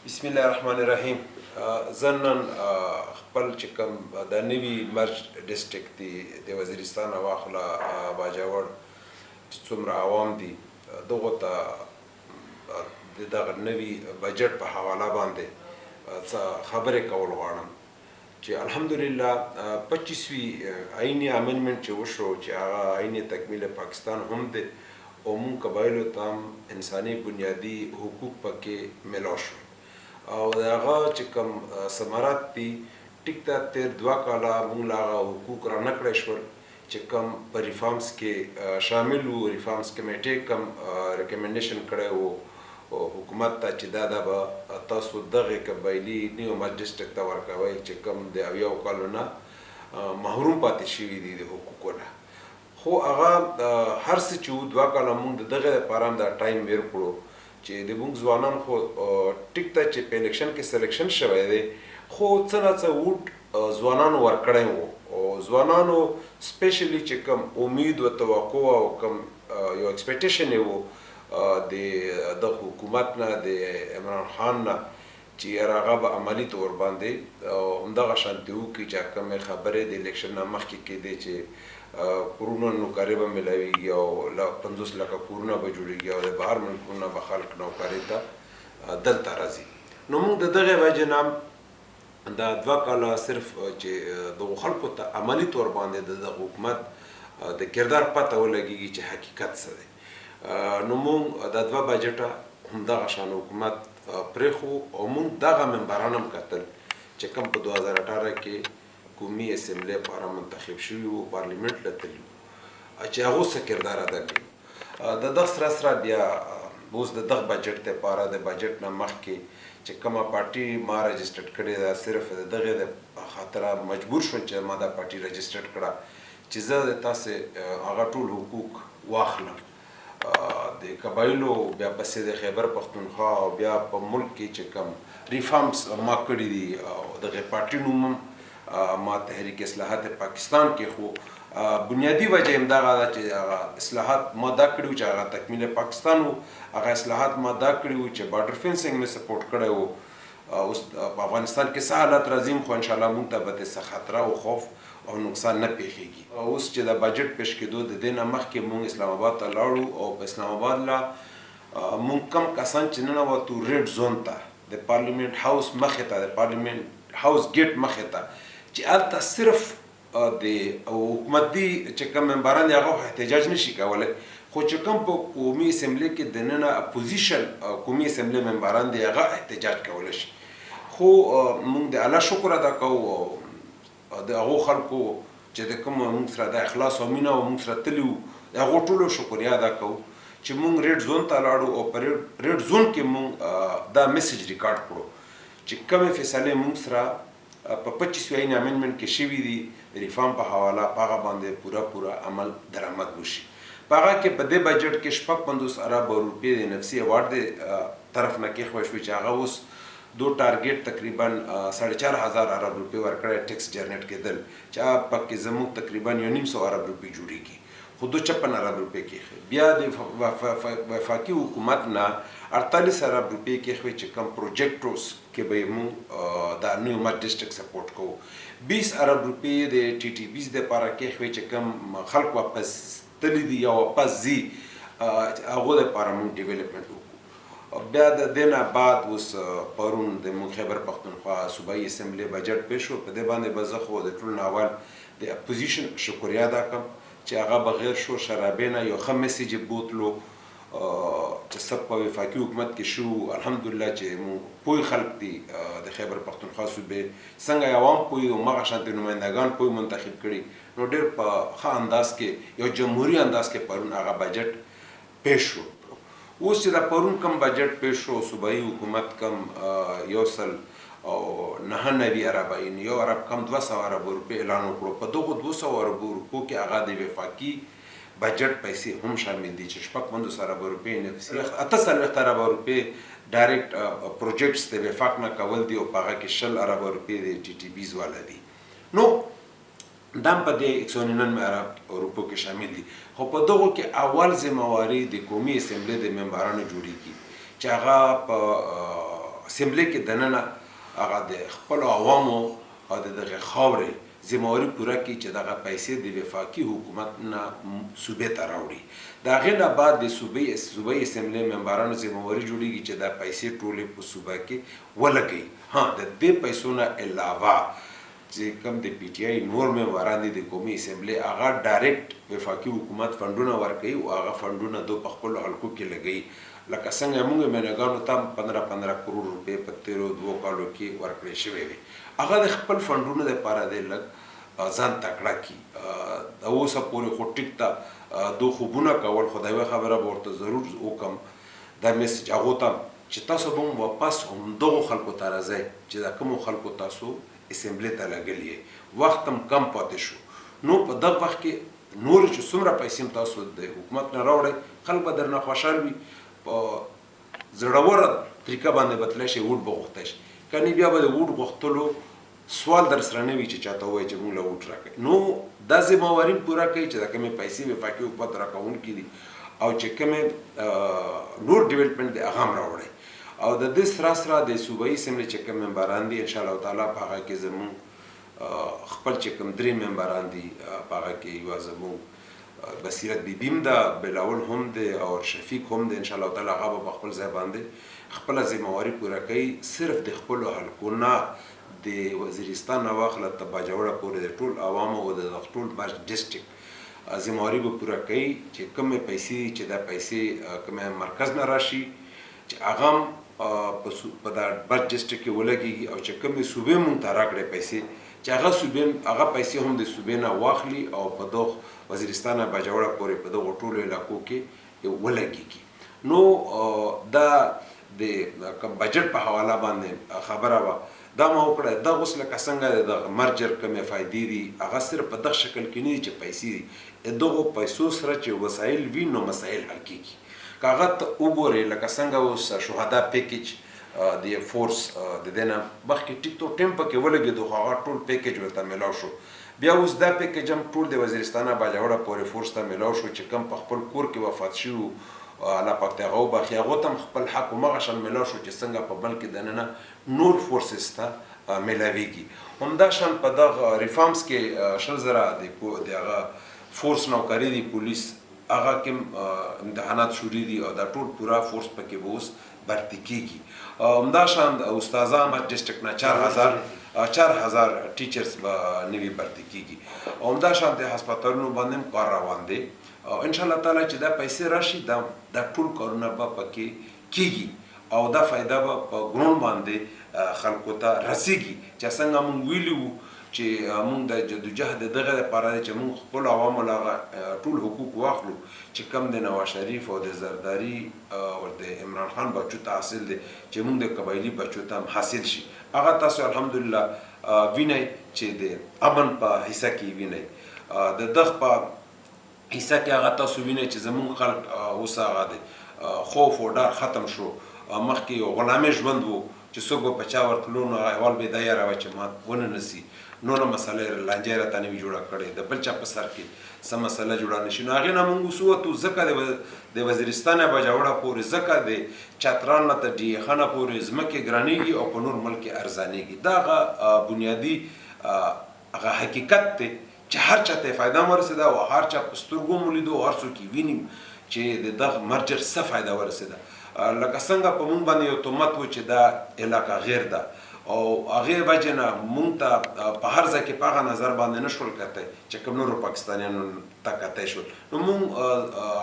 بسم الله الرحمن الرحیم. زه نن خپل چې کوم د نوي مرج ډسټرکټ دی د وزیرستان واخله باجوړ چې څومره عوام دي دغو ته دغه نوي بجټ په حواله باندې خبرې کول غواړم چې الحمدلله 25وی آئینی امندمنټ چې وشو چې هغه آئین تکمیل پاکستان هم دی او مونږ قبایلو ته هم انساني بنیادي حقوق پکې ملو شو او هغه چې کوم ثمرات دي ټیک ته تیر 2 کاله مونږ لا هغه حقوق را نه کړی شول چې کوم په ریفارمز کې شامل وو. ریفارمز کمیټې کوم ریکمنډیشن کړی وو حکومت ته چې دا به تاسو دغه قبایلي نیو مرج ډسټرکټ ته ورکوئ چې کوم د 70 کالو نه محروم پاتې شوي دي د حقوقو نه. خو هغه هر څه چې 2 کاله مونږ د دغه لپاره هم دا ټایم ویر کړو چې د مونږ ځوانان خو ټیک ته چې په الیکشن کې سلیکشن شوی دی خو څه نه څه ووټ ځوانانو ورکړی وو او ځوانانو سپیشلی چې کوم امید و توقع او کوم یو ایکسپیکټیشن یې وو د حکومت نه د عمران خان نه چې هغه به عملي طور باندې همدغه شانتي وکړي چې کومې خبرې د الیکشن نه مخکې کېدې چې کورونه نوکاري به میلاویږي او 50 لکه کورونه به جوړېږي او د بهر ملکونو به خلک نوکاري ته دلته راځي. نو موږ د دغې وجې نه دا 2 کاله صرف چې دغو خلکو ته عملي طور باندې د حکومت د کردار پته ولګېږي چې حقیقت څه دی. نو موږ د 2 بجټه همدغه شان حکومت پرېښو او موږ دغه ممبران هم کتل چې کوم په 2018 کې قومي اسمبلی لپاره منتخب شوي وو پارلیمنټ ته تللي وو چې هغو څه کردار ادا کړي. د دغه سره بیا اوس د دغه بجټ لپاره د بجټ نه مخکې چې کومه پارټي ما رجسټرډ کړې ده صرف د دغې د خاطره مجبور شوم چې ما دا پارټي رجسټرډ کړه چې زه د تاسې هغه ټول حقوق واخلم د قبایلو بیا پسې د خیبر پښتونخوا او بیا په ملک کې چې کوم ریفارمز ما کړي دي او دغه پارټي نوم ما تحریک اصلاحات پاکستان کې خو بنیادی وجه همدغه ده چې هغه اصلاحات ما دا کړي وو چې هغه تکمیل پاکستان وو. هغه اصلاحات ما دا کړي وو چې بارډر فینسنګ مې سپورټ کړی وو. اوس په افغانستان کې څه حالت راځي خو انشاءالله مونږ ته به څه خطره او خوف او نقصان نه پیښیږي. اوس چې د بجټ پیش کېدو د دې نه مخکې مونږ اسلام آباد ته لاړو او په اسلام آباد لا مونږ کم کسان چې ننوتو ریډ زون ته د پارلیمنټ هاوس مخې ته د پارلیمنټ هاوس ګیټ مخې ته چې هلته صرف د حکومتي چې کوم ممبران دي هغه احتجاج نشي کولی خو چې کوم په قومي اسمبلی کې دننه اپوزیشن قومي اسمبلی ممبران دي هغه احتجاج کولی شي. خو موږ د الله شکر ادا کوو د هغو خلکو چې د کوم موږ سره د اخلاص او مینه او موږ سره تللي وو د هغو ټولو شکریا ادا کوو چې موږ ریډ زون ته لاړو او په ریډ زون کې موږ دا میسج ریکارډ کړو چې کومې فیصلې موږ سره په 25 آئین امندمنټ کې شوي دي د ریفارم په حواله په هغه باندې پوره عمل درآمد وشي. په هغه کې په دې بجټ کې 56 ارب روپۍ د نفسي ایوارډ د طرف نه کېښوی شوي چې هغه اوس دو ټارګیټ تقریبا 4,500 ارب روپۍ ورکړی ټیکس جنریټ کېدل چې پکې زموږ تقریبا 900 ارب روپۍ جوړېږي خو 256 ارب روپۍ کېښوي. بیا د وفاقي حکومت نه 48 ارب روپۍ کېښوي چې کوم پروجیکټوس کې به موږ د نیو مرج ډسټرکټ سپورټ کوو. 20 ارب روپۍ د ټي ټي بیز دپاره کېښوي چې کوم خلک واپس تللي دي یا واپس ځي هغو دپاره موږ ډیولپمنټ وکړو. بیا د دې نه بعد اوس پرون د موږ خیبر پښتونخوا صوبایي اسمبلی بجټ پیښ شو. په دې باندې به زه خو د ټولو نه اول د اپوزیشن شکریا ادا کړم چې هغه بغیر شور شرابې نه یو ښه میسیج یې بوتلو چې څه په وفاقي حکومت کې شو. الحمدلله چې موږ پوه خلک دي د خیبر پښتونخوا صوبې څنګه عوام پوه او همغه شانتې نمایندګان پوه منتخب کړي نو ډېر په ښه انداز کې یو جمهوري انداز کې پرون هغه بجټ پیښ شو. اوس چې دا پرون کم بجټ پیښ شو صوبایي حکومت کم 199 ارب آئین یو ارب کم 200 ارب روپۍ اعلان وکړو. په دغو 200 ارب روپو کې هغه د وفاقي بجټ پیسې هم شامل دي چې 55 ارب روپۍ نفسي 48 ارب روپۍ ډایرکټ پروجیکټس د وفاق نه کول دي او په هغه کې 60 ارب روپۍ د ټي ټي بیز والا دي. نو دا په دې 199 ارب روپو کې شامل دي. خو په دغو کې اول ذمہواري د قومي اسمبلی د ممبرانو جوړیږي چې هغه په اسمبلی کې دننه هغه د خپل عوامو او د دغه خاورې ذمہواري پوره کړي چې دغه پیسې د وفاقي حکومت نه صوبې ته راوړي. د هغې نه بعد د صوبایي اسمبلی ممبرانو ذمہواري جوړېږي چې دا پیسې ټولې په صوبه کې ولګوي. ها د دې پیسو نه علاوه چې کوم د پی ټی آی نور ممبران دي د قومي اسمبلی هغه ډایرکټ وفاقي حکومت فنډونه ورکوي او هغه فنډونه دو په خپلو حلقو کې لګوي. لکه څنګه موږ مینهګانو ته 15 کروڑ روپۍ په تېرو 2 کالو کې ورکړې شوې وې. هغه د خپل فنډونو دپاره دی لږ ځان تکړه کړي. د اوسه پورې خو ټیک ته دو خوبونه کول، خو د یوې خبره به ورته ضرور وکړم دا میسج هغو ته چې تاسو به هم واپس همدغو خلکو ته راځئ چې دا کومو خلکو تاسو اسمبلی ته لګلي یې. وخت هم کم پاتې شو، نو په دغه وخت کې نور چې څومره پیسې هم تاسو د حکومت نه راوړئ خلک به درنه خوشحال وي. په زړوره طریقه باندې به تللی شي، ووټ به غوښتی شي. کنې بیا به د ووټ غوښتلو سوال در سره نه وي چې چاته ووایي چې موږ له ووټ راکړئ. نو دا ذمہواري پوره کوي چې دا کومې پیسې وفاقي حکومت راکوونکي دي او چې کومې نور ډیولپمنټ دی هغه هم راوړئ. او د دې سره سره د صوبایي اسمبلی چې کوم ممبران دي انشاءالله تعالی په هغه کې زموږ خپل چې کوم 3 ممبران دي په هغه کې یوه زموږ بصیرت بیبي هم ده، بلاول هم دی او شفیق هم دی. انشاءالله تعالی هغه به په خپل ځای باندې خپله ذمہواري پوره کوي. صرف د خپلو حلقو نه د وزیرستان نه واخله تر باجوړه پورې د ټول عوامو او د ټول مرج ډسټرکټ ذمہواري به پوره کوي چې کومې پیسې چې دا پیسې کومه مرکز نه راشي چې هغه هم په دا مرج ډسټرکټ کې ولګېږي او چې کومې صوبې مونږ ته راکړې پیسې چې هغه پیسې هم د صوبې نه واخلي او په دغه وزیرستان نه باجوړه پورې په دغو ټولو علاقو کې ولګېږي. نو دا د بجټ په حواله باندې خبره وه، دا ما وکړه. دا اوس لکه څنګه د مرجر کومې فایدې دي هغه صرف په دغه شکل کې نه دي چې پیسې دي. دغو پیسو سره چې وسایل وي نو مسایل حل کېږي. که هغه ته وګورئ لکه څنګه اوس شهدا پیکیج د فورس د دې نه مخکې ټیک تو ټیم پکې ولګېدو خو هغه ټول پیکیج ورته میلاو شو. بیا اوس دا پیکیج هم ټول د وزیرستان باجوړه پورې فورس ته میلاو شو چې کوم په خپل کور کې وفات شوي الله پاک ته هغه وبخښي، هغو ته هم خپل حق همغه شان میلاو شو چې څنګه په بل کې دننه نور فورسز ته میلاویږي. همدا شان په دغه ریفارمز کې 100,000 د هغه فورس نوکري دي پولیس هغه کې امتحانات شروع دي او دا ټول پوره فورس پکې به اوس برتي کېږي. همدا شان استادان ډسټرکټ نه 4,000 ټیچرز به نوي برتي کېږي. همدا شان د هسپتالونو باندې هم کار روان دی. انشاءالله تعالی چې دا پیسې راشي دا ټول کارونه به پکې کېږي او دا فایده به په ګرون باندې خلکو ته رسیږي. چې څنګه مونږ ویلي وو چې مونږ د جدوجهد دغه لپاره دی چې مونږ خپلو عوامو له ټول حقوق واخلو چې کم د نواز شریف او د زرداري او د عمران خان بچو ته حاصل دی چې مونږ د قبایلي بچو ته هم حاصل شي. هغه تاسو الحمدلله وینئ چې د امن په حصه کې وینئ، د دغه په حصه کې هغه تاسو وینئ چې زمونږ خلک اوس هغه دی خوف او ډار ختم شو. مخکې یو غلامي ژوند و چې څوک به په چا ورتلو نو احوال به یې دا یاره وه چې ما ونه نسي، نوره مسله یې لانجه یې راته نه وي جوړه کړې، د بل چا په سر کې څه مسله جوړه نه شي. نو هغې نه مونږ اوس ووتو ځکه د وزیرستان باجوړه پورې، ځکه د چترال نه تر ډي خانه پورې ځمکې ګرانېږي او په نور ملک کې ارزانېږي. دا هغه بنیادي هغه حقیقت دی چې هر چا ته فایده هم ورسېده او هر چا په سترګو مو لیدو او هر څوک یې ویني چې د دغه مرجر څه فایده ورسېده. لکه څنګه په مونږ باندې یو تهمت و چې دا علاقه غیر ده او هغې وجې نه مونږ ته په هر ځای کې په هغه نظر باندې نه شول کتی چې کوم نورو پاکستانیانو ته کتی شول. نو مونږ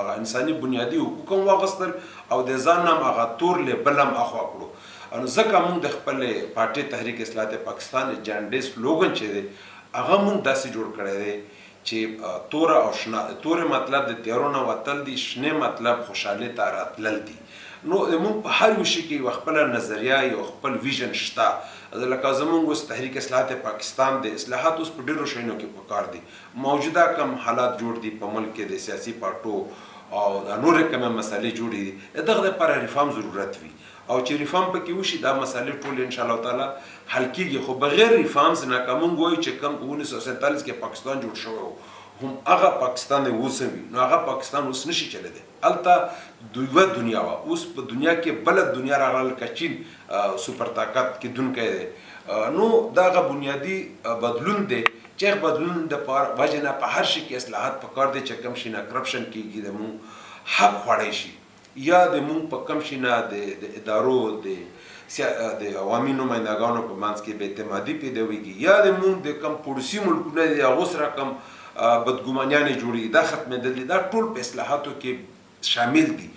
هغه انساني بنیادي حقوق هم واخیستل او د ځان نه هم هغه تور لیبل هم اخوا کړو. نو ځکه مونږ د خپلې پارټۍ تحریک اصلاحات پاکستان جانډي سلوګن چې دی هغه مونږ داسې جوړ کړی دی چې توره او شنه، تورې مطلب د تیارو نه وتل دي، شنې مطلب خوشحالۍ ته راتلل دي. نو مونږ په هر یو شي کې یوه خپله نظریه یو خپل ویژن شته. لکه زمونږ اوس تحریک اصلاحات پاکستان د اصلاحات اوس په ډېرو شیانو کې پکار دي. موجوده کم حالات جوړ دي په ملک کې د سیاسي پارټو او د نورې کومې مسلې جوړې دي، دغه دپاره ریفارم ضرورت وي او چې ریفارم پکې وشي دا مسلې ټولې انشاءالله تعالی حل کېږي. خو بغیر ریفارمز نه که مونږ وایو چې کوم 1947 کې پاکستان جوړ شوی و هم هغه پاکستان اوس وي نو هغه پاکستان اوس نشي چلېدی. هلته دوه دنیا وه. اوس په دنیا کې بله دنیا راغله لکه چین سوپر طاقت کېدونکی دی. نو دغه بنیادي بدلون دی چې هغه بدلون د وجې نه په هر شي کې اصلاحات پکار دی چې کوم شي نه کرپشن کېږي د مونږ حق خوړی شي یا د مونږ په کوم شي نه د ادارو د عوامي نمایندګانو په منځ کې بې اعتمادي پیدا ویږي یا د مونږ د کوم پولیسي ملکونه دي هغو سره کوم بدګمانیانې جوړېږي دا ختمېدل دي. دا ټول په اصلاحاتو کې شامل دي.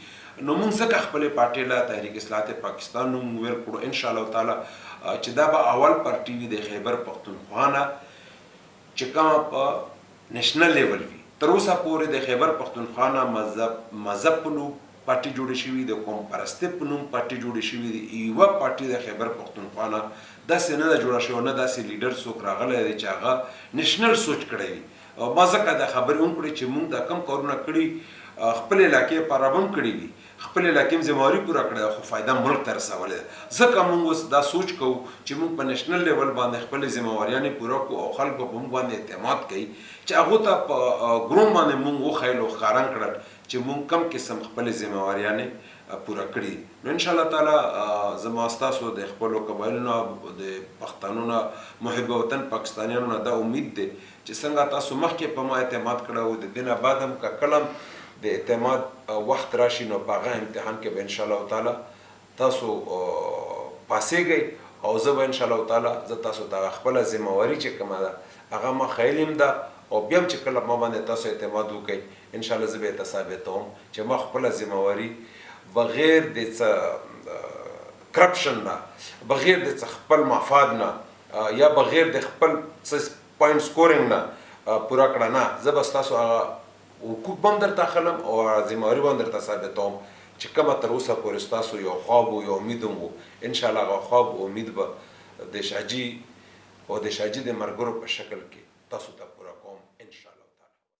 نو مونږ ځکه خپلې پارټۍ له تحریک اصلاحات پاکستان نوم ویل کړو انشاءالله تعالی چې دا به اول پارټي وي د خیبر پښتونخوا نه چې کومه په نیشنل لیول وي. تر اوسه پورې د خیبر پښتونخوا نه مذهب په نوم پارټي جوړې شوي د قوم پرستۍ په نوم پارټي جوړې شوي دي. یوه پارټي د خیبر پښتونخوا نه داسې نه ده جوړه شوې نه داسې لیډر څوک راغلی دی چې هغه نیشنل سوچ کړی وي. ما ځکه دا خبرې هم کړې چې موږ دا کم کارونه کړي خپل علاقې لپاره هم کړي دي خپل علاقې هم ذمهواري پوره کړې ده خو فایده ملک ته رسولې ده. ځکه موږ اوس دا سوچ کوو چې موږ په نیشنل لیول باندې خپلې ذمهواریانې پوره کړو او خلکو په موږ باندې اعتماد کوي چې هغو ته په ګروم باندې موږ وښیل او ښکاره کړل چې موږ کم قسم خپلې ذمهواریانې پوره کړي. نو انشاءالله تعالی زما ستاسو د خپلو قبایلو نه د پښتنو نه محب وطن پاکستانیانو نه دا امید دی چې څنګه تاسو مخکې په ما اعتماد کړی و د دې نه بعد هم که کله د اعتماد وخت راشي نو په هغه امتحان کې به انشاءالله تعالی تاسو پاسېږئ او زه به انشاءالله تعالی زه تاسو ته خپله ذمهواري چې کومه ده هغه ما ښیلې ده او بیا هم چې کله ما باندې تاسو اعتماد وکړئ انشاءالله زه به یې ته ثابتوم چې ما خپله ذمهواري بغیر د څه کرپشن نه بغیر د څه خپل مفاد نه یا بغیر د خپل څه پوینټ سکورینګ نه پوره کړه نه زه به ستاسو هغه حقوق به هم درته اخلم او ذمهواري به هم درته ثابتوم چې کومه تر اوسه پورې ستاسو یو خواب و یو امید هم و انشاءالله هغه خواب و امید به د شاجي او د شاجي د ملګرو په شکل کې تاسو ته پوره کوم.